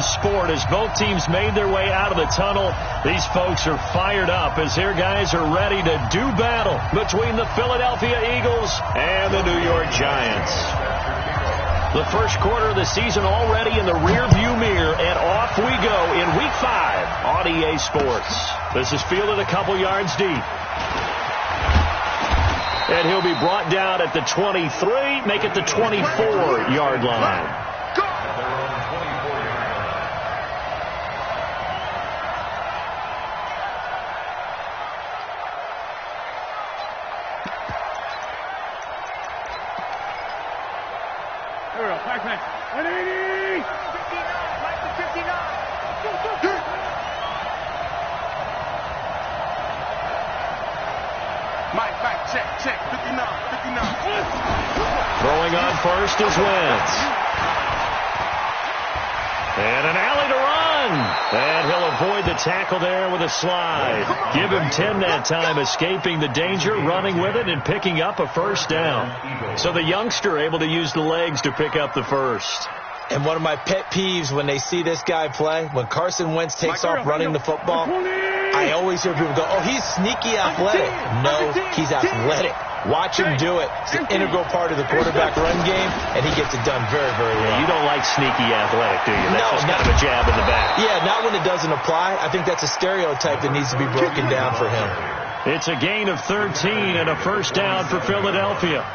sport as both teams made their way out of the tunnel. These folks are fired up as their guys are ready to do battle between the Philadelphia Eagles and the New York Giants. The first quarter of the season already in the rearview mirror, and off we go in Week 5 on EA Sports. This is fielded a couple yards deep. And he'll be brought down at the 23, make it the 24-yard line. Throwing on first is Wentz. And an alley to run. And he'll avoid the tackle there with a slide. Give him 10 that time, escaping the danger, running with it, and picking up a first down. So the youngster able to use the legs to pick up the first. And one of my pet peeves when they see this guy play, when Carson Wentz takes off running the football, I always hear people go, oh, he's sneaky athletic. No, he's athletic. Watch him do it. It's an integral part of the quarterback run game, and he gets it done very, very well. You don't like sneaky athletic, do you? That's just kind of a jab in the back. Yeah, not when it doesn't apply. I think that's a stereotype that needs to be broken down for him. It's a gain of 13 and a first down for Philadelphia.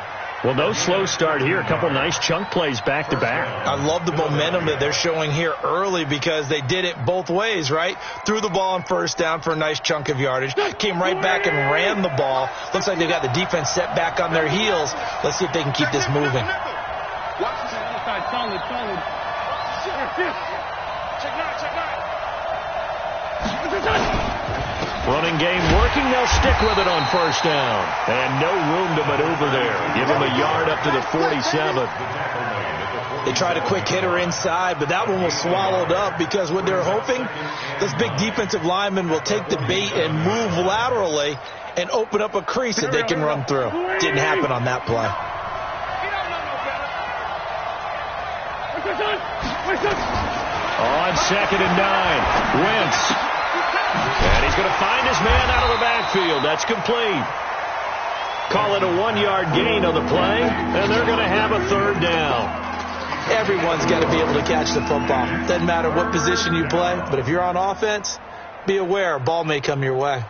Well, no slow start here. A couple nice chunk plays back-to-back. I love the momentum that they're showing here early because they did it both ways, right? Threw the ball on first down for a nice chunk of yardage. Came right back and ran the ball. Looks like they got the defense set back on their heels. Let's see if they can keep this moving. Running game working. They'll stick with it on first down. And no room to maneuver there. Give him a yard up to the 47. They tried a quick hitter inside, but that one was swallowed up because what they're hoping, this big defensive lineman will take the bait and move laterally and open up a crease that they can run through. Didn't happen on that play. On 2nd and 9, Wentz. And he's going to find his man out of the backfield. That's complete. Call it a 1-yard gain on the play, and they're going to have a third down. Everyone's got to be able to catch the football. Doesn't matter what position you play, but if you're on offense, be aware a ball may come your way.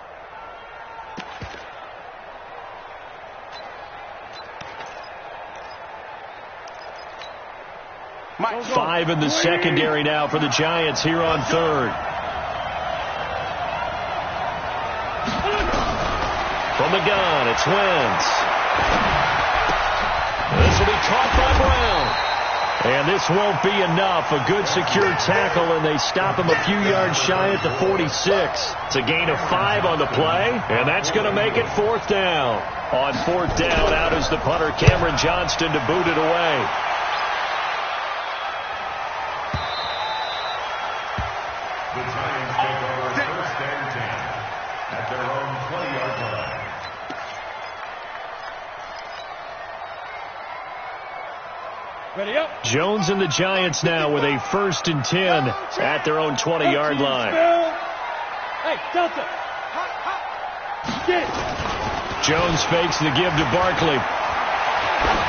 Five in the secondary now for the Giants here on third. From the gun, it's Wentz. This will be caught by Brown. And this won't be enough. A good secure tackle, and they stop him a few yards shy at the 46. It's a gain of 5 on the play, and that's going to make it 4th down. On 4th down, out is the punter, Cameron Johnston, to boot it away. The Giants take over 1st and 10 at their own 20-yard line. Ready up. Jones and the Giants now with a 1st and 10 at their own 20-yard line. Hey, Delta. Jones fakes the give to Barkley.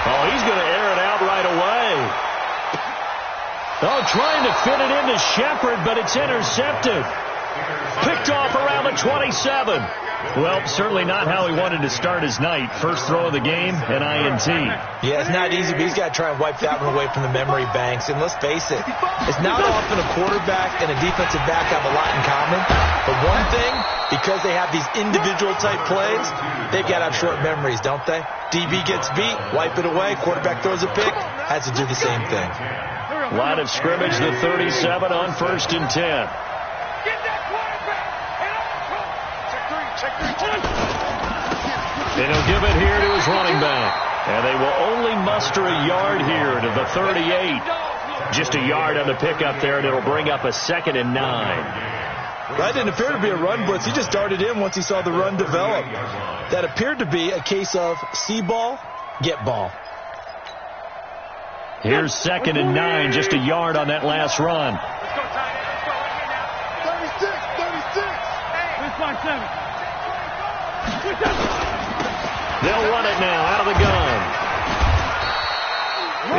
Oh, he's going to air it out right away. Oh, trying to fit it into Shepard, but it's intercepted. Picked off around the 27. Well, certainly not how he wanted to start his night. First throw of the game, an INT. Yeah, it's not easy, but he's got to try and wipe that one away from the memory banks. And let's face it, it's not often a quarterback and a defensive back have a lot in common. But one thing, because they have these individual type plays, they've got to have short memories, don't they? DB gets beat, wipe it away. Quarterback throws a pick, has to do the same thing. Line of scrimmage, the 37 on 1st and 10. And he'll give it here to his running back. And they will only muster a yard here to the 38. Just a yard on the pickup there, and it'll bring up a 2nd and 9. That didn't appear to be a run blitz. He just darted in once he saw the run develop. That appeared to be a case of see ball, get ball. Here's 2nd and 9, just a yard on that last run. They'll run it now out of the gun.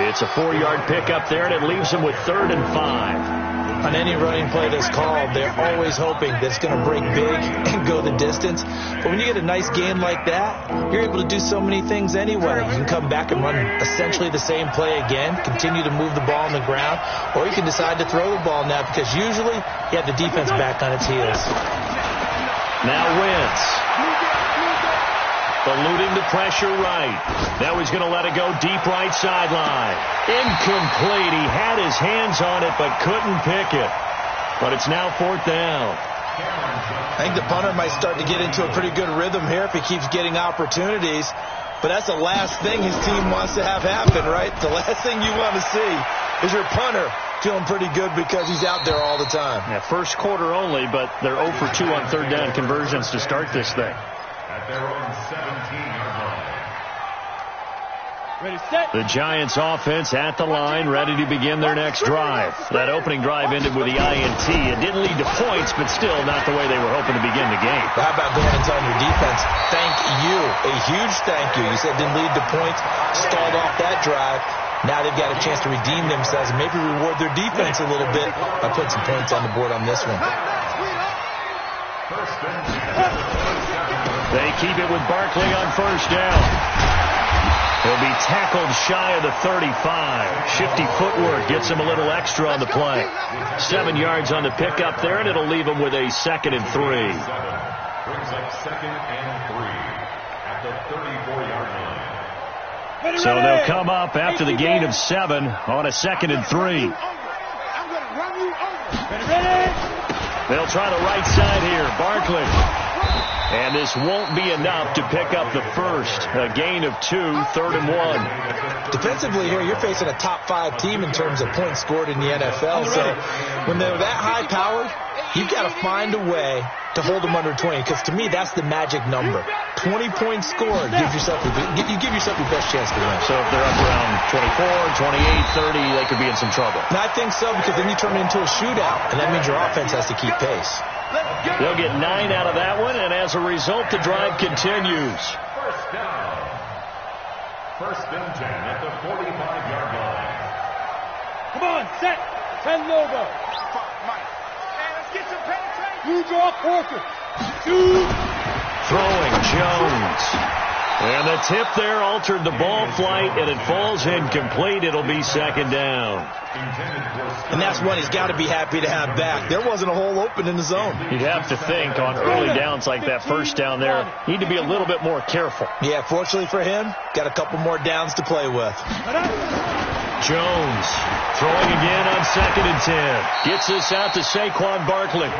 It's a 4-yard pickup there, and it leaves them with 3rd and 5. On any running play that's called, they're always hoping that it's going to break big and go the distance. But when you get a nice gain like that, you're able to do so many things anyway. You can come back and run essentially the same play again, continue to move the ball on the ground, or you can decide to throw the ball now because usually you have the defense back on its heels. Now Wentz. Eluding the pressure right. Now he's going to let it go deep right sideline. Incomplete. He had his hands on it but couldn't pick it. But it's now 4th down. I think the punter might start to get into a pretty good rhythm here if he keeps getting opportunities. But that's the last thing his team wants to have happen, right? The last thing you want to see is your punter feeling pretty good because he's out there all the time. Yeah, first quarter only, but they're 0 for 2 on 3rd down conversions to start this thing. At their own 17-yard line. Ready, set. The Giants offense at the line, ready to begin their next drive. That opening drive ended with the INT. It didn't lead to points, but still not the way they were hoping to begin the game. How about going and telling your defense, thank you, a huge thank you. You said didn't lead to points, stalled off that drive. Now they've got a chance to redeem themselves and maybe reward their defense a little bit by putting some points on the board on this one. They keep it with Barkley on 1st down. He'll be tackled shy of the 35. Shifty footwork gets him a little extra on the play. 7 yards on the pickup there, and it'll leave him with a 2nd and 3. Brings up 2nd and 3 at the 34-yard line. So they'll come up after the gain of 7 on a 2nd and 3. They'll try the right side here. Barkley. And this won't be enough to pick up the first. A gain of 2, 3rd and 1. Defensively here, you're facing a top 5 team in terms of points scored in the NFL. So when they're that high powered, you've got to find a way to hold them under 20. Because to me, that's the magic number. 20 points scored. You give yourself your best chance to win. So if they're up around 24, 28, 30, they could be in some trouble. And I think so, because then you turn it into a shootout. And that means your offense has to keep pace. They'll get 9 out of that one, and as a result, the drive continues. First down. 1st and 10 at the 45-yard line. Come on, set. 10 Lobo. Let's get some penetration. You draw Porter. Throwing Jones. And the tip there altered the ball flight, and it falls incomplete. It'll be 2nd down. And that's one he's got to be happy to have back. There wasn't a hole open in the zone. You'd have to think on early downs like that 1st down there, need to be a little bit more careful. Yeah, fortunately for him, got a couple more downs to play with. Jones throwing again on 2nd and 10. Gets this out to Saquon Barkley.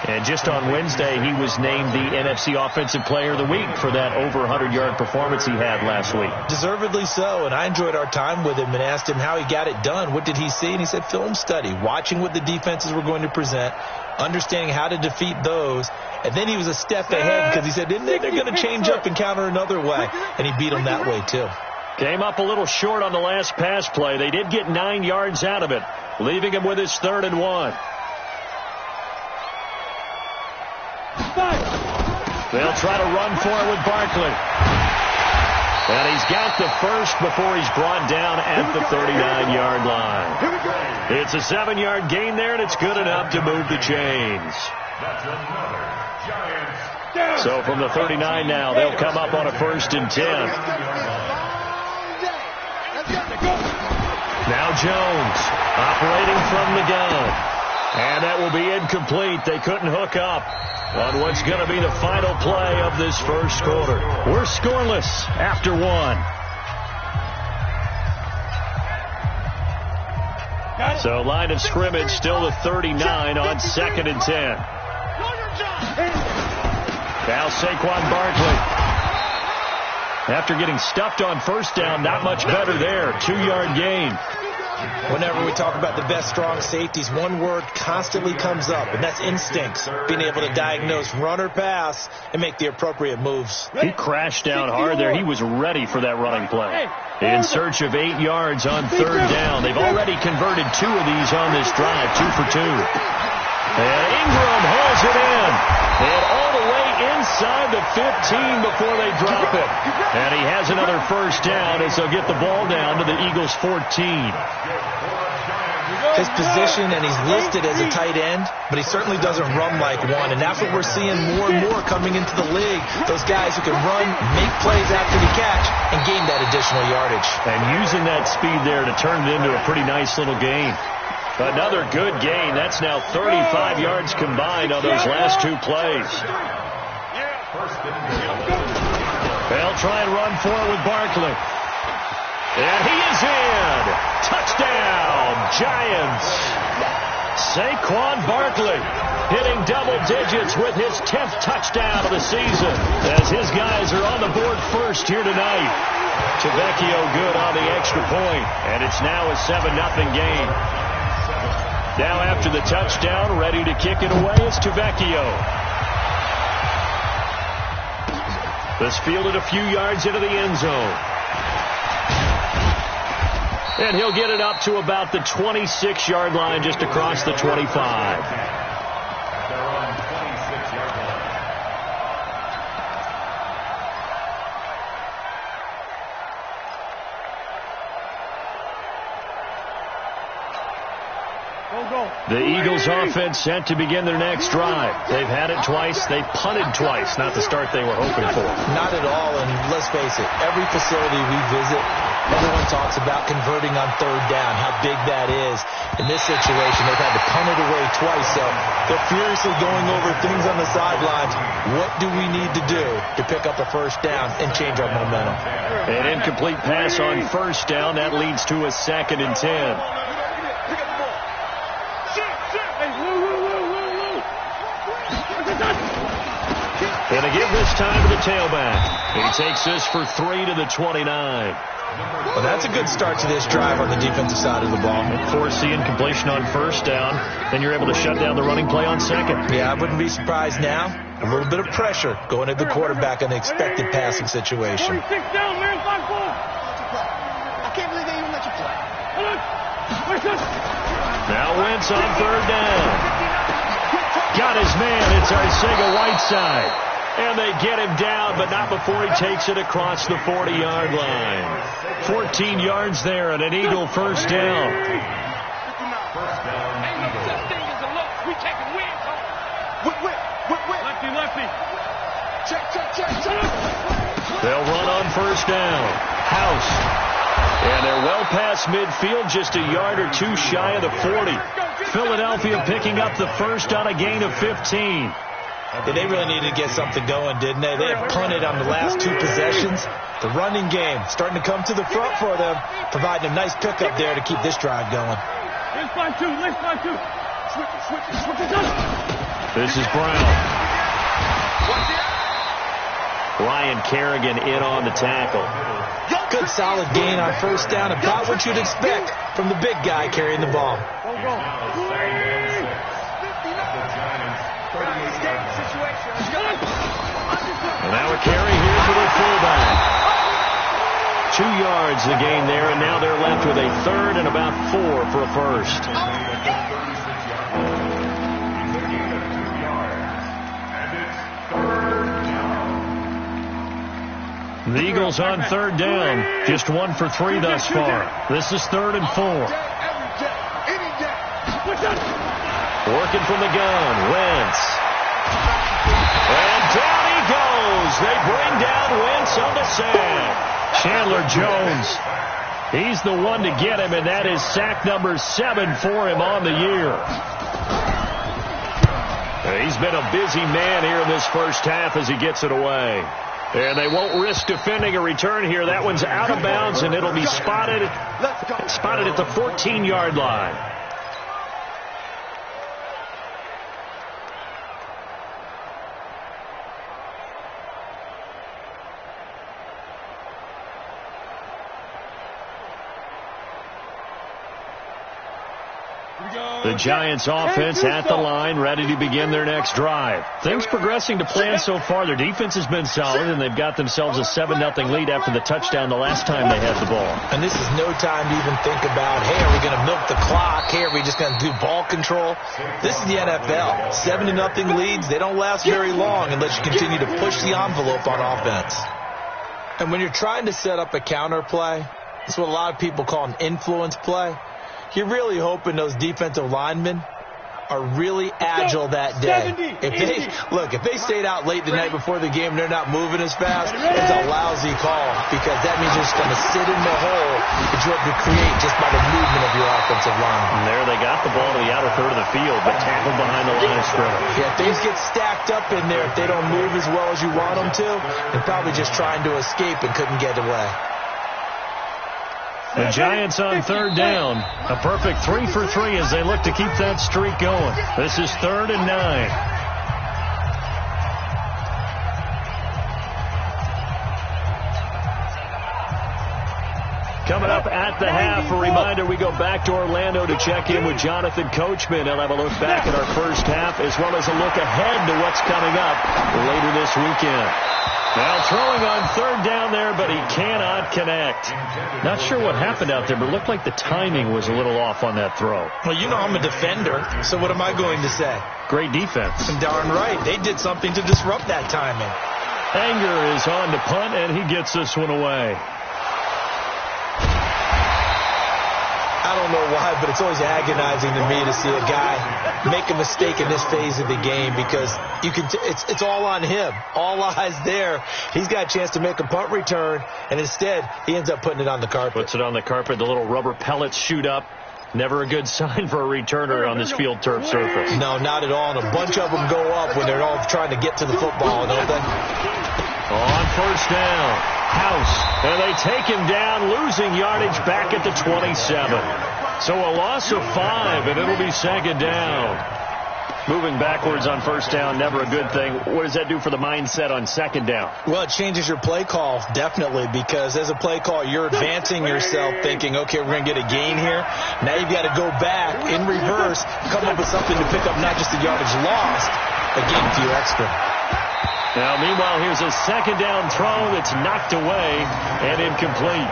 And just on Wednesday, he was named the NFC Offensive Player of the Week for that over 100-yard performance he had last week. Deservedly so, and I enjoyed our time with him and asked him how he got it done. What did he see? And he said film study, watching what the defenses were going to present, understanding how to defeat those. And then he was a step ahead because he said, then they're going to change up and counter another way. And he beat them that way, too. Came up a little short on the last pass play. They did get 9 yards out of it, leaving him with his 3rd and 1. They'll try to run for it with Barkley. And he's got the first before he's brought down at the 39-yard line. It's a 7-yard gain there, and it's good enough to move the chains. That's another Giants. So from the 39 now, they'll come up on a 1st and 10. Now Jones operating from the gun. And that will be incomplete. They couldn't hook up on what's going to be the final play of this first quarter. We're scoreless after 1. So line of scrimmage still the 39 on 2nd and 10. Now Saquon Barkley. After getting stuffed on 1st down, not much better there. 2-yard gain. Whenever we talk about the best strong safeties, one word constantly comes up, and that's instincts. Being able to diagnose run or pass and make the appropriate moves. He crashed down hard there. He was ready for that running play. In search of 8 yards on third down. They've already converted 2 of these on this drive, 2 for 2. And Ingram hauls it in. And all the way inside the 15 before they drop it. And he has another first down as they'll get the ball down to the Eagles' 14. His position, and he's listed as a tight end, but he certainly doesn't run like one. And that's what we're seeing more and more coming into the league. Those guys who can run, make plays after the catch, and gain that additional yardage. And using that speed there to turn it into a pretty nice little gain. Another good gain. That's now 35 yards combined on those last 2 plays. They'll try and run for it with Barkley. And he is in. Touchdown, Giants. Saquon Barkley hitting double digits with his 10th touchdown of the season as his guys are on the board first here tonight. Tavecchio good on the extra point, and it's now a 7-0 game. Now after the touchdown, ready to kick it away is Tavecchio. This fielded a few yards into the end zone. And he'll get it up to about the 26-yard line, just across the 25. The Eagles offense set to begin their next drive. They've had it twice. They punted twice. Not the start they were hoping for. Not at all, and let's face it, every facility we visit, everyone talks about converting on third down, how big that is. In this situation, they've had to punt it away twice, so they're furiously going over things on the sidelines. What do we need to do to pick up a first down and change our momentum? An incomplete pass on first down. That leads to a 2nd and 10. And a give this time to the tailback. He takes this for 3 to the 29. Well, that's a good start to this drive on the defensive side of the ball. Force the incompletion on first down, then you're able to shut down the running play on second. Yeah, I wouldn't be surprised now. A little bit of pressure going at the quarterback in the expected passing situation. 46 down, man, 5-4. I can't believe they even let you play. Now Wentz on third down. Got his man. It's Arcega-Whiteside. And they get him down, but not before he takes it across the 40-yard line. 14 yards there and an Eagle first down. They'll run on first down. House. And they're well past midfield, just a yard or 2 shy of the 40. Philadelphia picking up the first on a gain of 15. They really needed to get something going, didn't they? They have punted on the last 2 possessions. The running game starting to come to the front for them, providing a nice pickup there to keep this drive going. This is Brown. Ryan Kerrigan in on the tackle. Good solid gain on first down, about what you'd expect from the big guy carrying the ball. And now a carry here for the fullback. 2 yards the gain there, and now they're left with a 3rd and about 4 for a first. The Eagles on third down, just 1 for 3 thus far. This is 3rd and 4. Working from the gun, Wentz. And down he goes. They bring down Wentz on the sack. Chandler Jones. He's the one to get him, and that is sack number 7 for him on the year. He's been a busy man here in this first half as he gets it away. And they won't risk defending a return here. That one's out of bounds, and it'll be spotted at the 14-yard line. The Giants offense at the line, ready to begin their next drive. Things progressing to plan so far. Their defense has been solid, and they've got themselves a 7-0 lead after the touchdown the last time they had the ball. And this is no time to even think about, hey, are we going to milk the clock? Hey, are we just going to do ball control? This is the NFL. 7-0 leads, they don't last very long unless you continue to push the envelope on offense. And when you're trying to set up a counter play, it's what a lot of people call an influence play. You're really hoping those defensive linemen are really agile that day. If they stayed out late the night before the game and they're not moving as fast, it's a lousy call because that means you're just going to sit in the hole that you have to create just by the movement of your offensive line. And there they got the ball to the outer third of the field, but tackled behind the line of scrimmage. Yeah, things get stacked up in there if they don't move as well as you want them to. They're probably just trying to escape and couldn't get away. The Giants on third down. A perfect 3 for 3 as they look to keep that streak going. This is 3rd and 9. Coming up at the half, a reminder, we go back to Orlando to check in with Jonathan Coachman. He'll have a look back at our first half as well as a look ahead to what's coming up later this weekend. Now throwing on third down there, but he cannot connect. Not sure what happened out there, but it looked like the timing was a little off on that throw. Well, you know I'm a defender, so what am I going to say? Great defense. Darn right. They did something to disrupt that timing. Anger is on to punt, and he gets this one away. I don't know why, but it's always agonizing to me to see a guy make a mistake in this phase of the game because it's all on him. All eyes there. He's got a chance to make a punt return, and instead he ends up putting it on the carpet. Puts it on the carpet. The little rubber pellets shoot up. Never a good sign for a returner on this field turf surface. No, not at all. And a bunch of them go up when they're all trying to get to the football, don't they? On first down, House, and they take him down, losing yardage back at the 27. So a loss of 5, and it'll be 2nd down. Moving backwards on first down, never a good thing. What does that do for the mindset on 2nd down? Well, it changes your play call, definitely, because as a play call, you're advancing yourself thinking, okay, we're going to get a gain here. Now you've got to go back in reverse, come up with something to pick up not just the yardage lost, but gain a few extra. Now, meanwhile, here's a 2nd down throw that's knocked away and incomplete.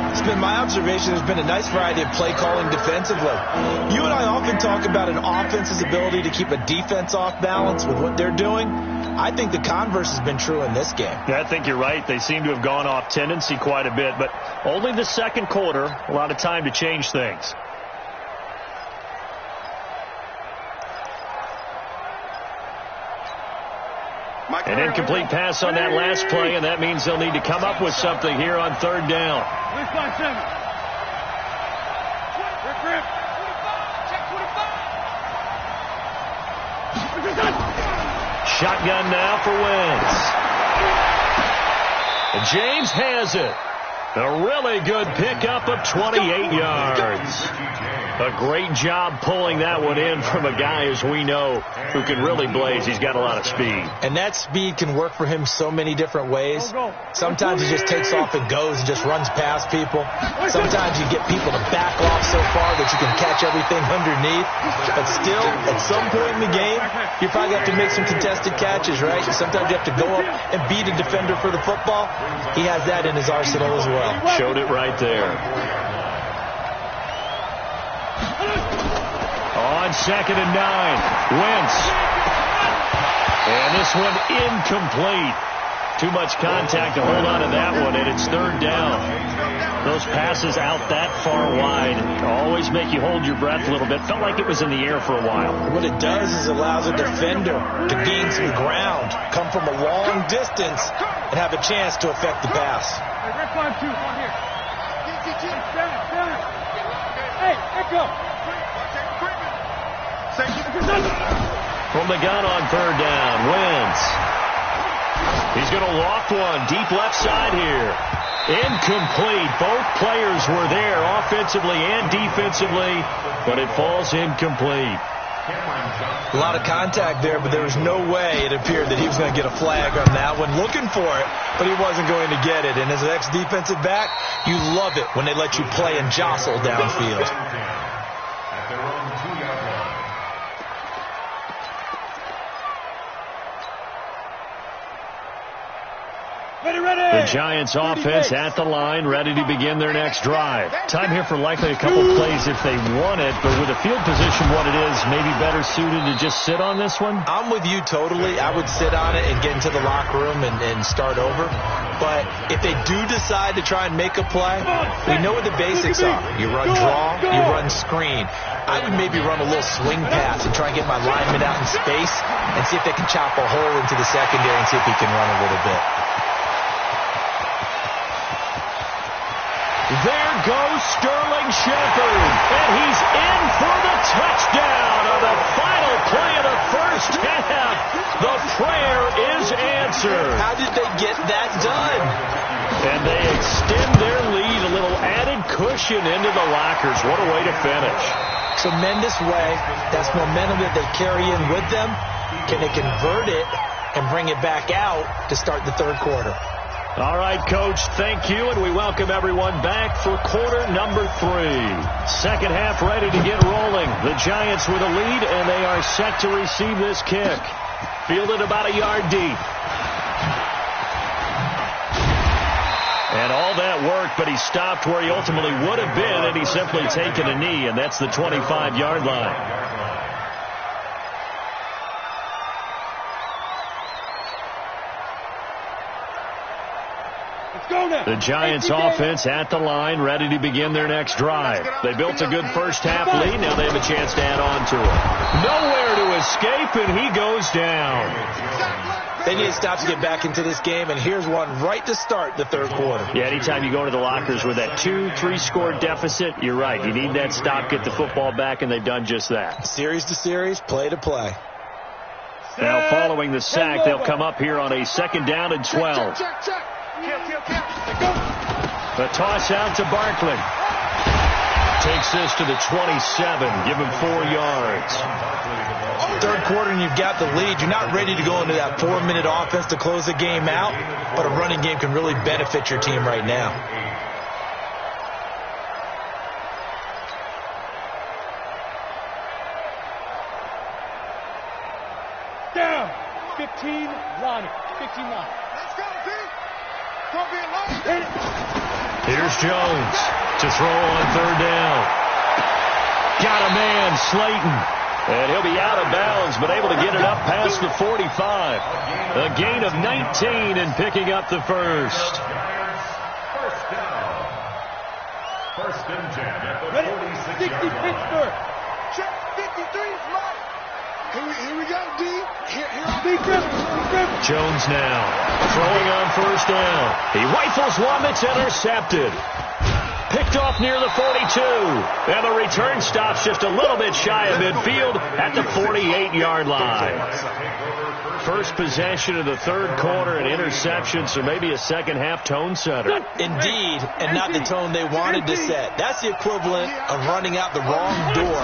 It's been my observation there's been a nice variety of play calling defensively. You and I often talk about an offense's ability to keep a defense off balance with what they're doing. I think the converse has been true in this game. Yeah, I think you're right. They seem to have gone off tendency quite a bit, but only the second quarter, a lot of time to change things. An incomplete pass on that last play, and that means they'll need to come up with something here on 3rd down. Shotgun now for Wentz. James has it. A really good pickup of 28 yards. A great job pulling that one in from a guy, as we know, who can really blaze. He's got a lot of speed. And that speed can work for him so many different ways. Sometimes he just takes off and goes and just runs past people. Sometimes you get people to back off so far that you can catch everything underneath. But still, at some point in the game, you probably have to make some contested catches, right? Sometimes you have to go up and beat a defender for the football. He has that in his arsenal as well. Showed it right there. On 2nd and 9, Wentz. And this one incomplete. Too much contact to hold on to that one, and it's 3rd down. Those passes out that far wide always make you hold your breath a little bit. Felt like it was in the air for a while. What it does is allows a defender to gain some ground, come from a long distance, and have a chance to affect the pass. Hey, echo. From the gun on 3rd down, Wentz. He's going to loft one deep left side here. Incomplete. Both players were there offensively and defensively, but it falls incomplete. A lot of contact there, but there was no way it appeared that he was going to get a flag on that one. Looking for it, but he wasn't going to get it. And as an ex-defensive back, you love it when they let you play and jostle downfield. At their own The Giants offense at the line, ready to begin their next drive. Time here for likely a couple plays if they want it, but with the field position what it is, maybe better suited to just sit on this one? I'm with you totally. I would sit on it and get into the locker room and start over. But if they do decide to try and make a play, we know what the basics are. You run draw, you run screen. I would maybe run a little swing pass and try and get my lineman out in space and see if they can chop a hole into the secondary and see if he can run a little bit. There goes Sterling Shepard, and he's in for the touchdown on the final play of the first half. The prayer is answered. How did they get that done? And they extend their lead, a little added cushion into the lockers. What a way to finish. Tremendous way. That's momentum that they carry in with them. Can they convert it and bring it back out to start the third quarter? All right, Coach, thank you, and we welcome everyone back for quarter number 3. Second half ready to get rolling. The Giants with a lead, and they are set to receive this kick. Fielded about a yard deep. And all that work, but he stopped where he ultimately would have been, and he's simply taken a knee, and that's the 25-yard line. The Giants offense at the line, ready to begin their next drive. They built a good first half lead. Now they have a chance to add on to it. Nowhere to escape, and he goes down. They need to stop to get back into this game, and here's one right to start the third quarter. Yeah, anytime you go to the lockers with that 2-3 score deficit, you're right. You need that stop, get the football back, and they've done just that. Series to series, play to play. Now following the sack, they'll come up here on a 2nd down and 12. The toss out to Barkley. Takes this to the 27. Give him 4 yards. Third quarter and you've got the lead. You're not ready to go into that 4-minute offense to close the game out, but a running game can really benefit your team right now. Down. 15 line. 15 line. Let's go, D. Don't be alone. Here's Jones to throw on 3rd down. Got a man, Slayton. And he'll be out of bounds, but able to get it up past the 45. A gain of 19 and picking up the first. First down. 1st and 10 at the 46-yard 60 line. Pittsburgh. Check 53 is mine. Here we go, D. Jones now throwing on 1st down. He rifles one that's intercepted. Picked off near the 42. And the return stops just a little bit shy of midfield at the 48-yard line. First possession of the third quarter, an interception, so maybe a second half tone setter. Indeed, and not the tone they wanted to set. That's the equivalent of running out the wrong door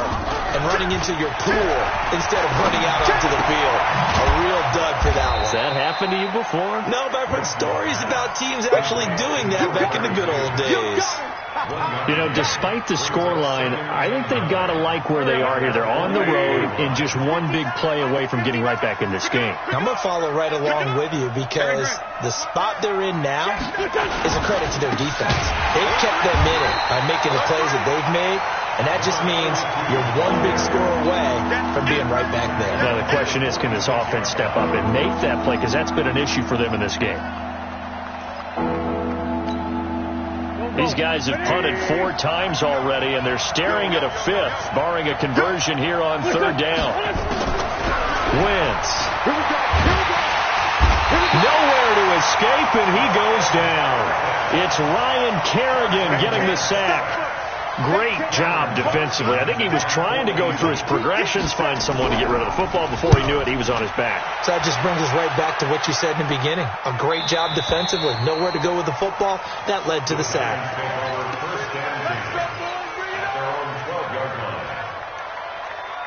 and running into your pool instead of running out onto the field. A real dud for that one. Has that happened to you before? No, but I've heard stories about teams actually doing that back in the good old days. You know, despite the scoreline, I think they've got to like where they are here. They're on the road and just one big play away from getting right back in this game. I'm going to follow right along with you because the spot they're in now is a credit to their defense. They've kept them in it by making the plays that they've made, and that just means you're one big score away from being right back there. Now, the question is, can this offense step up and make that play? Because that's been an issue for them in this game. These guys have punted 4 times already, and they're staring at a 5th, barring a conversion here on 3rd down. Wentz. Nowhere to escape, and he goes down. It's Ryan Kerrigan getting the sack. Great job defensively. I think he was trying to go through his progressions, find someone to get rid of the football. Before he knew it, he was on his back. So that just brings us right back to what you said in the beginning. A great job defensively. Nowhere to go with the football. That led to the sack.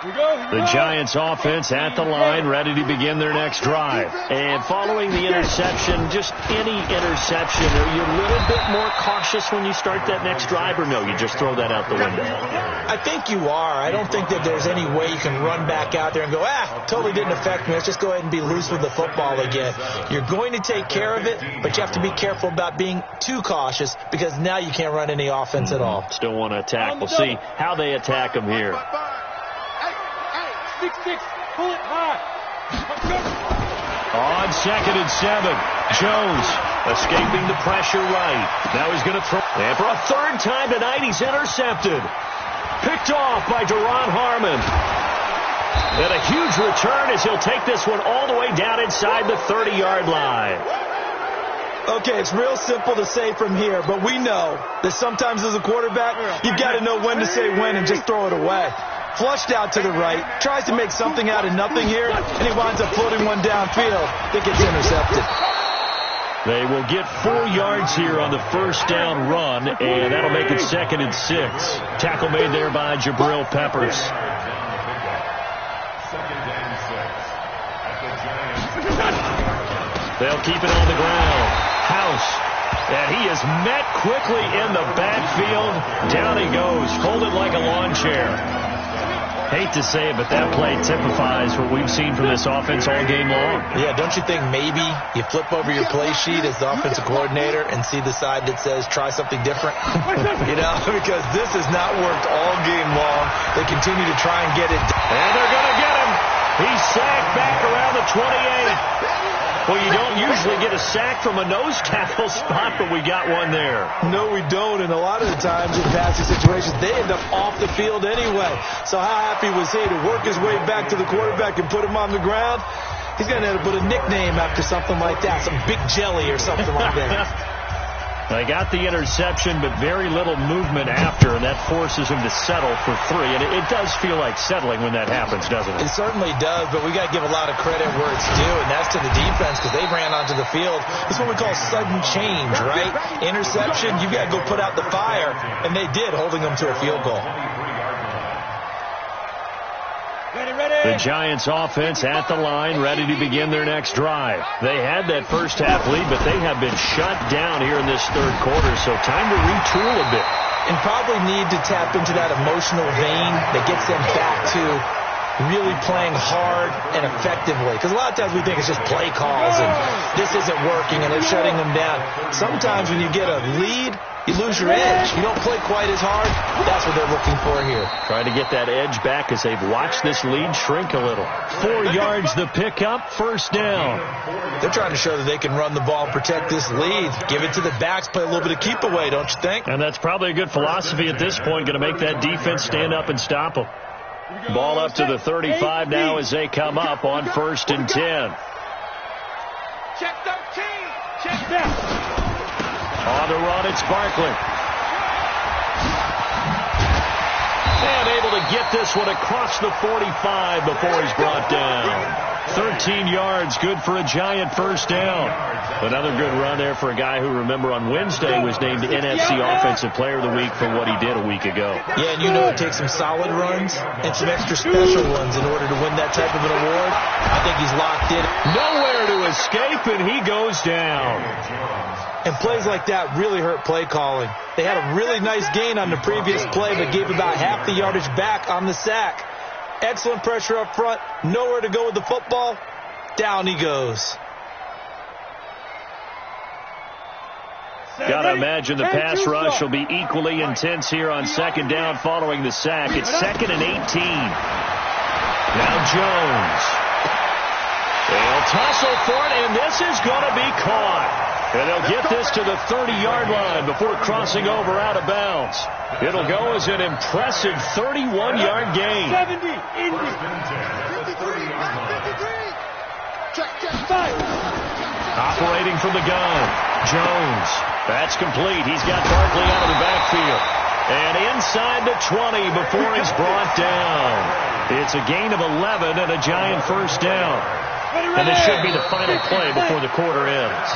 The Giants offense at the line, ready to begin their next drive. And following the interception, just any interception, are you a little bit more cautious when you start that next drive, or no, you just throw that out the window? I think you are. I don't think that there's any way you can run back out there and go, totally didn't affect me. Let's just go ahead and be loose with the football again. You're going to take care of it, but you have to be careful about being too cautious because now you can't run any offense at all. Still want to attack. We'll see how they attack them here. 6-6, pull it high. On 2nd and 7, Jones escaping the pressure right. Now he's going to throw. And for a third time tonight, he's intercepted. Picked off by Duron Harmon. And a huge return as he'll take this one all the way down inside the 30-yard line. Okay, it's real simple to say from here, but we know that sometimes as a quarterback, you've got to know when to say when and just throw it away. Flushed out to the right, tries to make something out of nothing here, and he winds up floating one downfield that gets intercepted. They will get 4 yards here on the first down run, and that'll make it 2nd and 6. Tackle made there by Jabril Peppers. They'll keep it on the ground. House. And he is met quickly in the backfield. Down he goes, folded like a lawn chair. Hate to say it, but that play typifies what we've seen from this offense all game long. Yeah, don't you think maybe you flip over your play sheet as the offensive coordinator and see the side that says try something different? Because this has not worked all game long. They continue to try and get it done. And they're going to get him. He's sacked back around the 28. Well, you don't usually get a sack from a nose tackle spot, but we got one there. No, we don't, and a lot of the times in passing situations, they end up off the field anyway. So how happy was he to work his way back to the quarterback and put him on the ground? He's going to have to put a nickname after something like that, some Big Jelly or something like that. They got the interception, but very little movement after, and that forces him to settle for 3. And it does feel like settling when that happens, doesn't it? It certainly does, but we got to give a lot of credit where it's due, and that's to the defense because they ran onto the field. It's what we call sudden change, right? Interception, you got to go put out the fire, and they did, holding them to a field goal. The Giants offense at the line, ready to begin their next drive. They had that first half lead, but they have been shut down here in this third quarter, so time to retool a bit. And probably need to tap into that emotional vein that gets them back to really playing hard and effectively. Because a lot of times we think it's just play calls and this isn't working and they're shutting them down. Sometimes when you get a lead, you lose your edge. You don't play quite as hard. That's what they're looking for here. Trying to get that edge back as they've watched this lead shrink a little. 4 yards the pickup, first down. They're trying to show that they can run the ball and protect this lead. Give it to the backs, play a little bit of keep away, don't you think? And that's probably a good philosophy at this point, going to make that defense stand up and stop them. Ball up to the 35 now as they come up on 1st and 10. Check 13. Check that. On the run, it's Barkley. And able to get this one across the 45 before he's brought down. 13 yards, good for a Giant first down. Another good run there for a guy who, remember, on Wednesday was named NFC Offensive Player of the Week for what he did a week ago. Yeah, and you know it takes some solid runs and some extra special ones in order to win that type of an award. I think he's locked in. Nowhere to escape, and he goes down. And plays like that really hurt play calling. They had a really nice gain on the previous play, but gave about half the yardage back on the sack. Excellent pressure up front. Nowhere to go with the football. Down he goes. Got to imagine the pass rush will be equally intense here on 2nd down following the sack. It's 2nd and 18. Now Jones. They'll tussle for it, and this is going to be caught. And they'll get this to the 30-yard line before crossing over out of bounds. It'll go as an impressive 31-yard gain. 70, Indy. 53, 53. Check, 5. Operating from the gun, Jones. That's complete. He's got Barkley out of the backfield. And inside the 20 before he's brought down. It's a gain of 11 and a Giant first down. And this should be the final play before the quarter ends.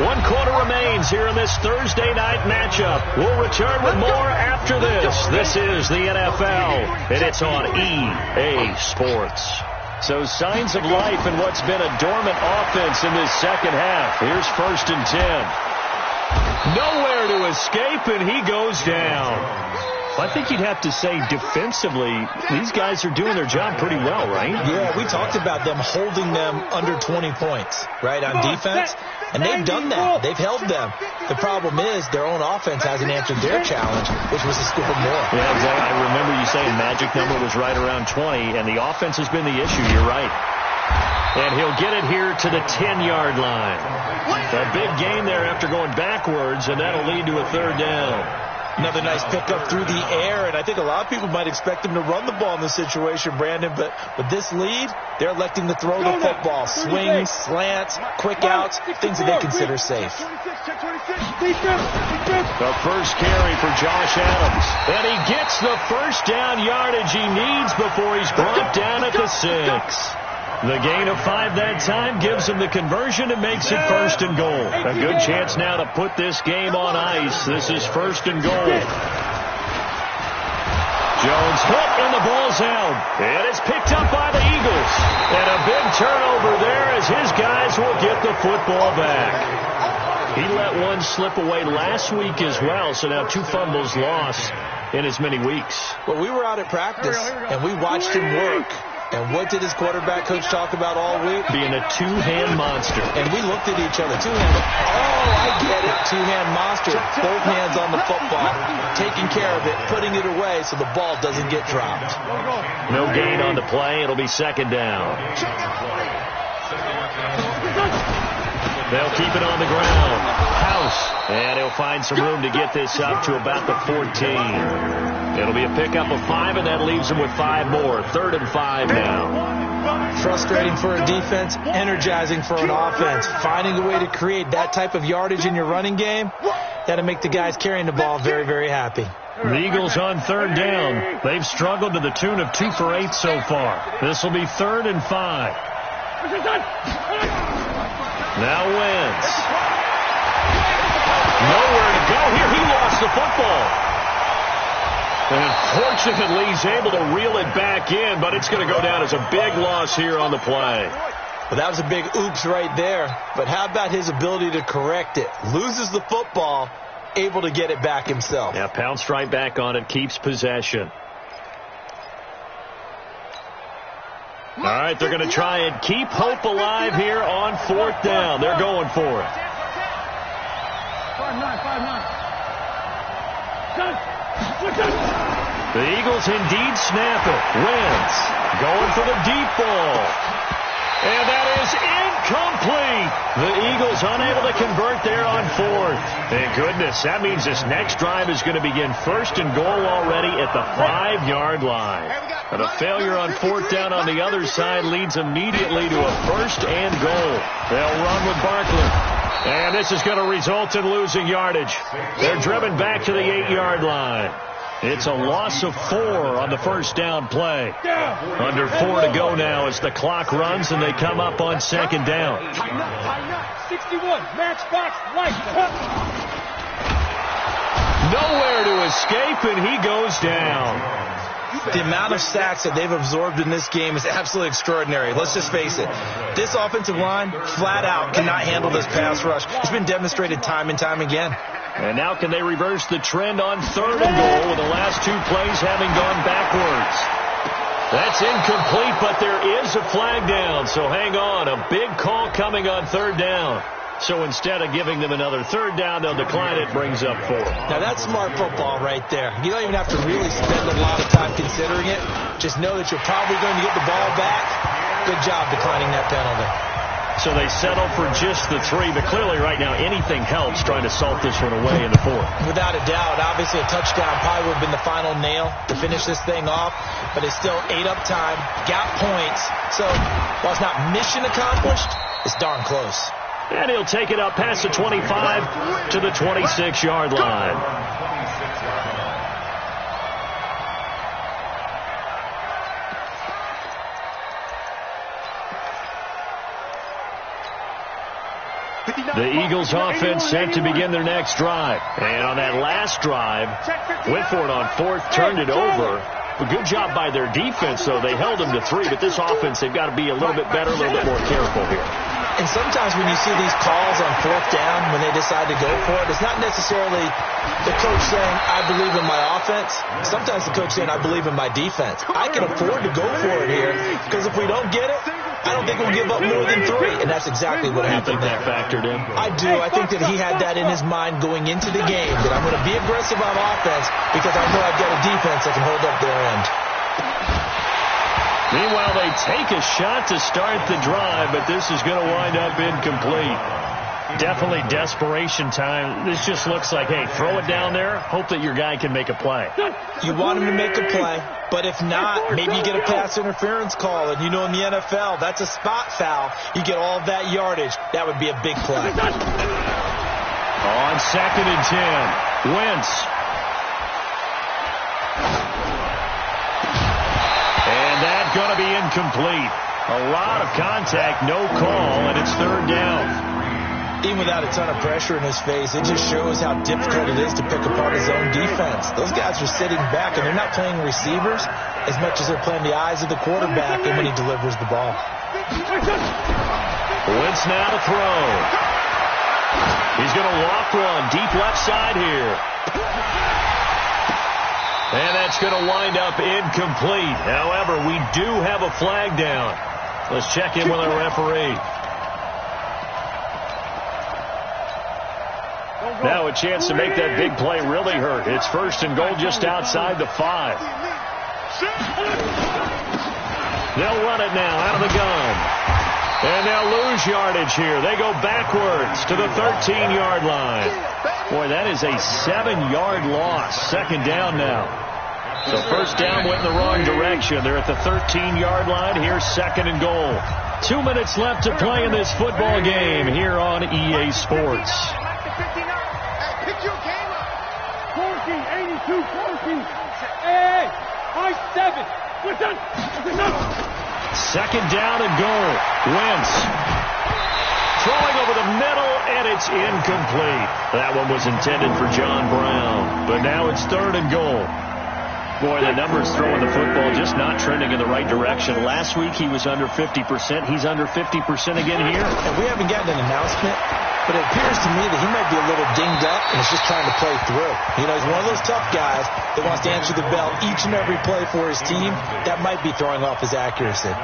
1 quarter remains here in this Thursday night matchup. We'll return with more after this. This is the NFL, and it's on EA Sports. So signs of life in what's been a dormant offense in this second half. Here's 1st and 10. Nowhere to escape, and he goes down. I think you'd have to say defensively, these guys are doing their job pretty well, right? Yeah, we talked about them holding them under 20 points, right, on defense. And they've done that. They've held them. The problem is their own offense hasn't answered their challenge, which was to score more. Yeah, exactly. I remember you saying magic number was right around 20, and the offense has been the issue. You're right. And he'll get it here to the 10-yard line. A big gain there after going backwards, and that'll lead to a 3rd down. Another nice pickup through the air, and I think a lot of people might expect him to run the ball in this situation, Brandon, but with this lead, they're electing to throw the football. Swings, slants, quick outs, things that they consider safe. The first carry for Josh Adams, and he gets the first down yardage he needs before he's brought down at the 6. The gain of 5 that time gives him the conversion and makes it 1st and goal. A good chance now to put this game on ice. This is 1st and goal. Jones hit and the ball's out. And it's picked up by the Eagles. And a big turnover there as his guys will get the football back. He let one slip away last week as well, so now 2 fumbles lost in as many weeks. Well, we were out at practice, and we watched him work. And what did his quarterback coach talk about all week? Being a 2-hand monster. And we looked at each other. 2-hand. Oh, I get it. 2-hand monster. Both hands on the football. Taking care of it. Putting it away so the ball doesn't get dropped. No gain on the play. It'll be 2nd down. They'll keep it on the ground. House. And he'll find some room to get this up to about the 14. It'll be a pickup of 5, and that leaves him with 5 more. 3rd and 5 now. Frustrating for a defense, energizing for an offense. Finding a way to create that type of yardage in your running game, that'll make the guys carrying the ball very, very happy. The Eagles on 3rd down. They've struggled to the tune of 2 for 8 so far. This will be 3rd and 5. Now Wentz. Nowhere to go here. He lost the football. And fortunately, he's able to reel it back in, but it's going to go down as a big loss here on the play. Well, that was a big oops right there. But how about his ability to correct it? Loses the football, able to get it back himself. Yeah, pounced right back on it, keeps possession. All right, they're going to try and keep hope alive here on 4th down. They're going for it. 5-9. The Eagles indeed snap it. Wentz going for the deep ball. And that is incomplete. The Eagles unable to convert there on 4th. Thank goodness. That means this next drive is going to begin 1st and goal already at the 5-yard line. But a failure on 4th down on the other side leads immediately to a 1st and goal. They'll run with Barkley. And this is going to result in losing yardage. They're driven back to the 8-yard line. It's a loss of 4 on the 1st down play. Under 4 to go now as the clock runs and they come up on 2nd down. 61, matchbox, light. Nowhere to escape, and he goes down. The amount of sacks that they've absorbed in this game is absolutely extraordinary. Let's just face it. This offensive line, flat out, cannot handle this pass rush. It's been demonstrated time and time again. And now can they reverse the trend on 3rd and goal with the last 2 plays having gone backwards? That's incomplete, but there is a flag down, so hang on. A big call coming on 3rd down. So instead of giving them another 3rd down, they'll decline it, brings up 4. Now that's smart football right there. You don't even have to really spend a lot of time considering it. Just know that you're probably going to get the ball back. Good job declining that penalty. So they settle for just the 3, but clearly right now anything helps trying to salt this one away in the 4th. Without a doubt, obviously a touchdown probably would have been the final nail to finish this thing off, but it's still ate up time, got points. So while it's not mission accomplished, it's darn close. And he'll take it up past the 25 to the 26-yard line. The Eagles offense set to begin their next drive. And on that last drive, went for it on fourth, turned it over. A good job by their defense, though. They held them to 3, but this offense, they've got to be a little bit better, a little bit more careful here. And sometimes when you see these calls on fourth down, when they decide to go for it, it's not necessarily the coach saying, I believe in my offense. Sometimes the coach saying, I believe in my defense. I can afford to go for it here, because if we don't get it, I don't think we'll give up more than 3. And that's exactly what happened there. You think that factored in? I do. I think that he had that in his mind going into the game, that I'm going to be aggressive on offense because I know I've got a defense that can hold up their end. Meanwhile, they take a shot to start the drive, but this is going to wind up incomplete. Definitely desperation time. This just looks like, hey, throw it down there, hope that your guy can make a play. You want him to make a play, but if not, maybe you get a pass interference call, and you know in the NFL, that's a spot foul. You get all of that yardage. That would be a big play. On 2nd and 10, Wentz. And that's going to be incomplete. A lot of contact, no call, and it's 3rd down. Even without a ton of pressure in his face, it just shows how difficult it is to pick apart his own defense. Those guys are sitting back, and they're not playing receivers as much as they're playing the eyes of the quarterback and when he delivers the ball. Wentz now to throw. He's going to walk one deep left side here. And that's going to wind up incomplete. However, we do have a flag down. Let's check in with our referee. Now a chance to make that big play really hurt. It's 1st and goal just outside the 5. They'll run it now out of the gun. And they'll lose yardage here. They go backwards to the 13-yard line. Boy, that is a 7-yard loss. 2nd down now. So 1st down went in the wrong direction. They're at the 13-yard line. Here's 2nd and goal. 2 minutes left to play in this football game here on EA Sports. 2nd down and goal. Wentz throwing over the middle, and it's incomplete. That one was intended for John Brown, but now it's 3rd and goal. Boy, the numbers throwing the football just not trending in the right direction. Last week he was under 50%. He's under 50% again here. And we haven't gotten an announcement, but it appears to me that he might be a little dinged up and is just trying to play through. You know, he's one of those tough guys that wants to answer the bell each and every play for his team. That might be throwing off his accuracy.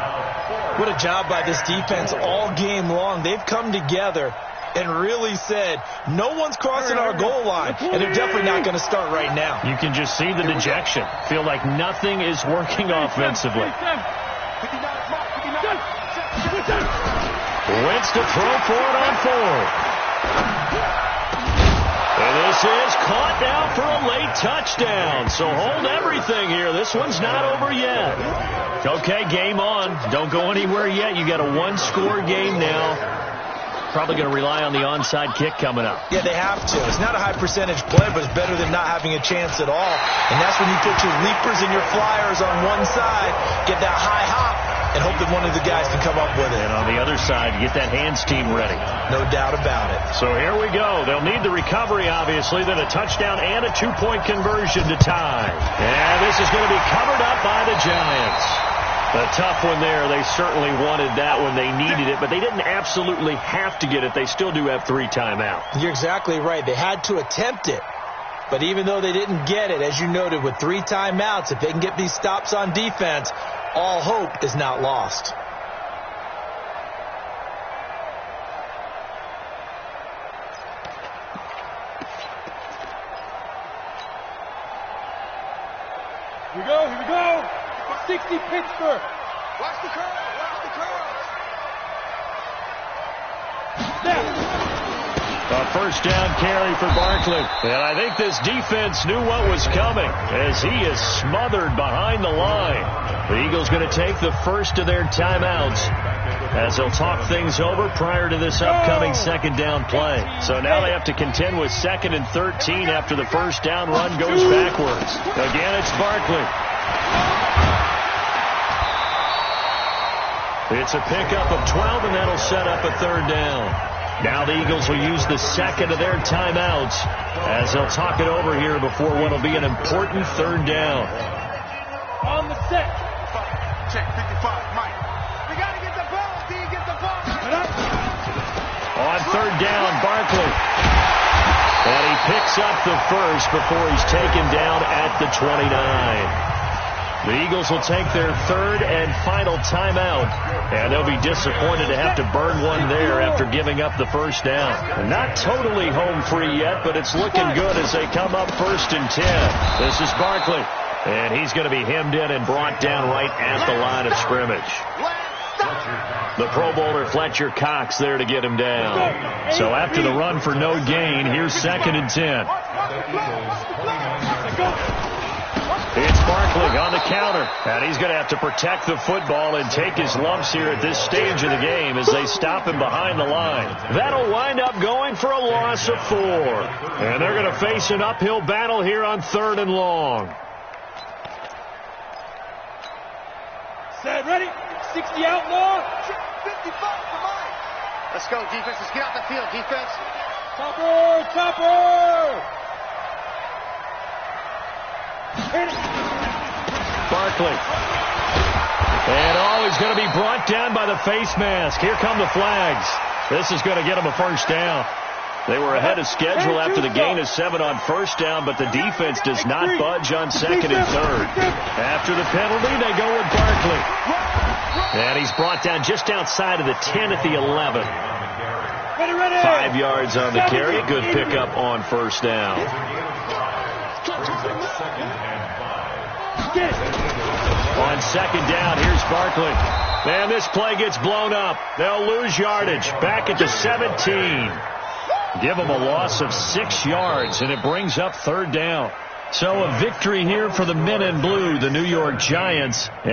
What a job by this defense all game long. They've come together and really said, no one's crossing our goal line, and they're definitely not going to start right now. You can just see the dejection. Feel like nothing is working offensively. Wentz to throw for it on 4th. And this is caught now for a late touchdown. So hold everything here. This one's not over yet. Okay, game on. Don't go anywhere yet. You got a 1-score game now. Probably going to rely on the onside kick coming up. Yeah, they have to. It's not a high percentage play, but it's better than not having a chance at all. And that's when you put your leapers and your flyers on one side, get that high hop, and hope that one of the guys can come up with it. And on the other side, get that hands team ready. No doubt about it. So here we go. They'll need the recovery, obviously, then a touchdown and a 2-point conversion to tie. And this is going to be covered up by the Giants. A tough one there. They certainly wanted that one. They needed it, but they didn't absolutely have to get it. They still do have 3 timeouts. You're exactly right. They had to attempt it. But even though they didn't get it, as you noted, with 3 timeouts, if they can get these stops on defense, all hope is not lost. Here we go, here we go. 60 Pittsburgh. Watch the curl, watch the curl. A 1st down carry for Barkley. And I think this defense knew what was coming as he is smothered behind the line. The Eagles going to take the first of their timeouts as they'll talk things over prior to this upcoming 2nd down play. So now they have to contend with 2nd and 13 after the 1st down run goes backwards. Again, it's Barkley. It's a pickup of 12, and that'll set up a 3rd down. Now the Eagles will use the second of their timeouts as they'll talk it over here before what will be an important third down. On the set. Check 55, Mike. We got to get the ball, D. Get the ball. On third down, Barkley. And he picks up the first before he's taken down at the 29. The Eagles will take their third and final timeout, and they'll be disappointed to have to burn one there after giving up the first down. Not totally home free yet, but it's looking good as they come up 1st and 10. This is Barkley, and he's going to be hemmed in and brought down right at the line of scrimmage. The Pro Bowler Fletcher Cox there to get him down. So after the run for no gain, here's 2nd and 10. It's Barkley on the counter, and he's going to have to protect the football and take his lumps here at this stage of the game as they stop him behind the line. That'll wind up going for a loss of 4. And they're going to face an uphill battle here on 3rd and long. Set, ready? 60 out, more. 55 for Mike. Let's go, defense. Let's get out the field, defense. Topper, topper. Barkley. And he's going to be brought down by the face mask. Here come the flags. This is going to get him a first down. They were ahead of schedule after the gain of 7 on first down, but the defense does not budge on 2nd and 3rd. After the penalty, they go with Barkley. And he's brought down just outside of the 10 at the 11. 5 yards on the carry. Good pickup on first down. On 2nd down, here's Barkley. And this play gets blown up. They'll lose yardage. Back at the 17. Give them a loss of 6 yards, and it brings up 3rd down. So a victory here for the men in blue, the New York Giants. And